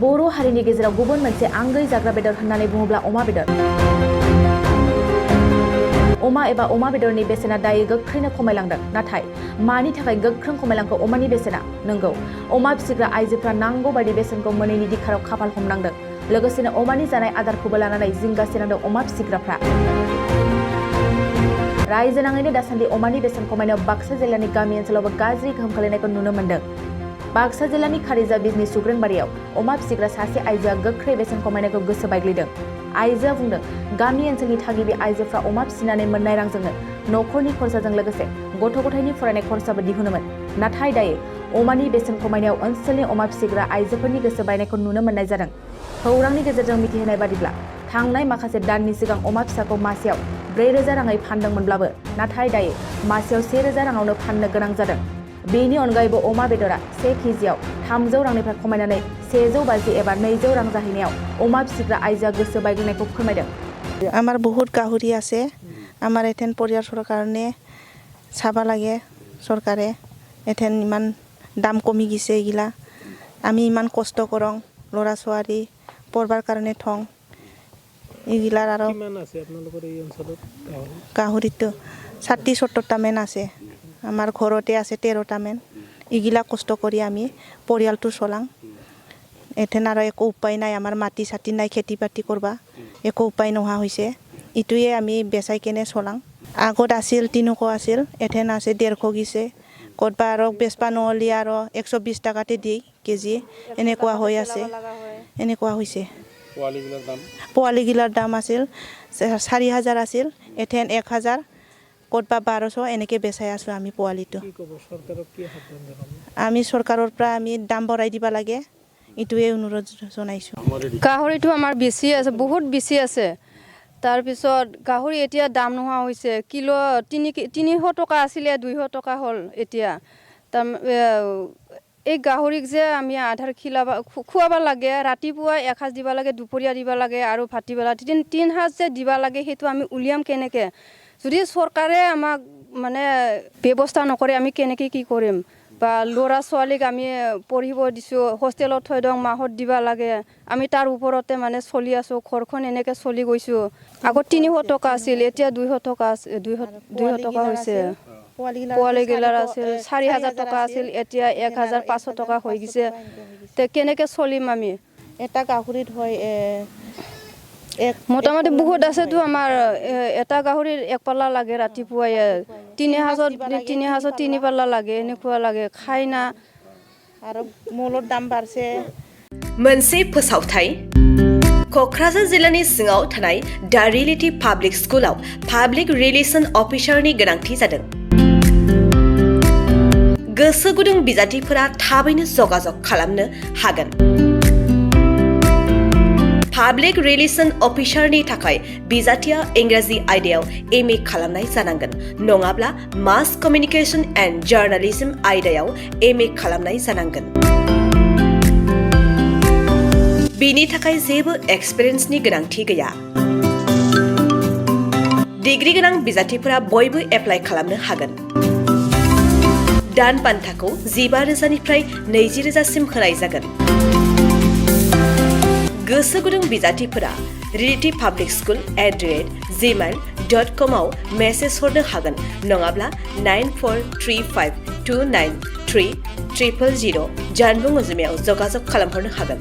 बर' हारिनि गेजेराव गुबुन मोनसे आंगै जाग्रा बेदर होननानै बुङोब्ला अमा बेदर। अमा एबा अमा बेदरनि बेसेना दायो गोख्रैनो खमायलांदों। नाथाय मानि थाखाय गोख्रों खमायलांखो अमानि बेसेना? नंगौ, अमा फिसिग्रा आइजोफ्रा नांगौ बायदि बेसेनखौ मोनैनि दिखाराव खाफाल हमनांदों। लोगोसेनो अमानि जानाय आदारखौबो लानानै जिंगासिनांदों अमा फिसिग्राफ्रा। रायजो नाङैनो दासान्दि अमानि बेसेन खमायनायाव बाक्सा जिल्लानि गामि ओनसोलावबो गाज्रि गोहोम खोलैनायखौ नुनो मोन्दों। बाक्सा जिल्लानि खारिजा बिजनि सुग्रेंबारियाव अमा फिसिग्रा सासे आइजोआ गोख्रै बेसेन खमायनायखौ गोसो बायग्लिदों। आइजोआ बुंदों, गामि ओनसोलनि थागिबि आइजोफ्रा अमा फिसिनानै मोननाय रांजोंनो न'खरनि खरसाजों लोगोसे गथ' गथायनि फरायनाय खरसाबो दिहुनोमोन। नाथाय दायो अमानि बेसेन खमायनायाव ओनसोलनि अमा फिसिग्रा आइजोफोरनि गोसो बायनायखौ नुनो मोननाय जादों। खौरांनि गेजेरजों मिथिहोनाय बादिब्ला थांनाय माखासे दाननि सिगां अमा फिसाखौ मासेयाव 4,000 राङै फानदोंमोनब्लाबो नाथाय दायो मासेयाव 1,000 राङावनो फाननो गोनां जादों। बेनि अनगायैबो अमा बेदरा 1 केजियाव 300 रांनिफ्राय खमायनानै 150 एबा 200 रां जाहैनायाव अमा फिसिग्रा आइजोआ गोसो बायग्लिनायखौ फोरमायदों। আমার বহুত গাহৰি আছে। আমাৰ এথেন পৰিয়ালৰ কাৰণে চাব লাগে চৰকাৰে। এথেন ইমান দাম কমি গৈছে এইগিলা। আমি ইমান কষ্ট কৰোঁ ল'ৰা ছোৱালী পঢ়বাৰ কাৰণে থওঁ এইগিলাৰ। আৰু গাহৰিটো 60-70টামান আছে। আমাৰ ঘৰতে আছে 13টামান। এইগিলা কষ্ট কৰি আমি পৰিয়ালটো চলাওঁ। এথেন আৰু একো উপায় নাই, আমাৰ মাটি চাটি নাই খেতি বাতি কৰবা, একো উপায় নোহোৱা হৈছে। ইটোৱে আমি বেচাই কেনে চলাওঁ। আগত আছিল 300 আছিল, এথেন আছে 150 গিছে। ক'তবা আৰু বেচবা নহ'লে আৰু 120 টাকাতে দিয়ে কেজি। এনেকুৱা হৈ আছে, এনেকুৱা হৈছে। পোৱালিগিলাৰ দাম আছিল 4,000 আছিল, এথেন 1,000, ক'তবা 1,200 এনেকৈ বেচাই আছোঁ আমি পোৱালিটো। আমি চৰকাৰৰ পৰা আমি দাম বঢ়াই দিব লাগে, এইটোৱে অনুৰোধ জনাইছোঁ। গাহৰিটো আমাৰ বেছি আছে, বহুত বেছি আছে। তাৰপিছত গাহৰি এতিয়া দাম নোহোৱা হৈছে। কিলো 300 টকা আছিলে, 200 টকা হ'ল এতিয়া। এই গাহৰিক যে আমি আধাৰ খুৱাব লাগে, ৰাতিপুৱা এসাঁজ দিব লাগে, দুপৰীয়া দিব লাগে আৰু ভাটিবেলা 3 সাঁজ যে দিব লাগে, সেইটো আমি উলিয়াম কেনেকৈ? যদি চৰকাৰে আমাক মানে ব্যৱস্থা নকৰে আমি কেনেকৈ কি কৰিম? বা ল'ৰা ছোৱালীক আমি পঢ়িব দিছোঁ, হোষ্টেলত থৈ দিওঁ, মাহত দিব লাগে। আমি তাৰ ওপৰতে মানে চলি আছোঁ, ঘৰখন এনেকৈ চলি গৈছোঁ। আগত 300 টকা আছিল, এতিয়া 200 টকা আছে, 200 টকা হৈছে। পোৱালিগিলাৰ আছিল 4,000 টকা আছিল, এতিয়া 1,500 টকা হৈ গৈছে। তে কেনেকৈ চলিম আমি? এটা গাহৰিত হয় মোটামুটি বহুত আছেতো। আমাৰ এটা গাহৰিৰ 1 পাল্লা লাগে ৰাতিপুৱাই, 3 সাঁজত 3 পাল্লা লাগে, এনেকুৱা লাগে, খাই না। আৰু মলৰ দাম বাঢ়ছে। मोनसे फोसावथाय क'क्राझार जिल्लानि सिङाव थानाय दा रियेलिटी पाब्लिक स्कुलाव पाब्लिक रिलेशन अफिसारनि गोनांथि जादों। गोसो गुदुं बिजाथिफोरा थाबैनो जगाजग खालामनो हागोन। पाब्लिक रिलेशन अफिसारनि थाखाय बिजाथिया इंराजि आयदायाव MA खालामनाय जानांगोन, नङाब्ला मास कमिउनिकेशन एन्ड जार्नालिज्म आयदायाव MA खालामनाय जानांगोन। बिनि थाखाय जेबो एक्सपिरियेन्सनि गोनांथि गैया। डिग्री गोनां बिजाथिफोरा बयबो एप्लाइ खालामनो हागोन। दान बान्थाखौ 15,000निफ्राय 20,000सिम होनाय जागोन। गोसो गुदुं बिजाथिफोरा reality.publicschool@gmail.com आव मेसेज हरनो हागोन, नङाब्ला 9435293000 जानबुं अनजिमायाव जगाजग खालामहरनो हागोन।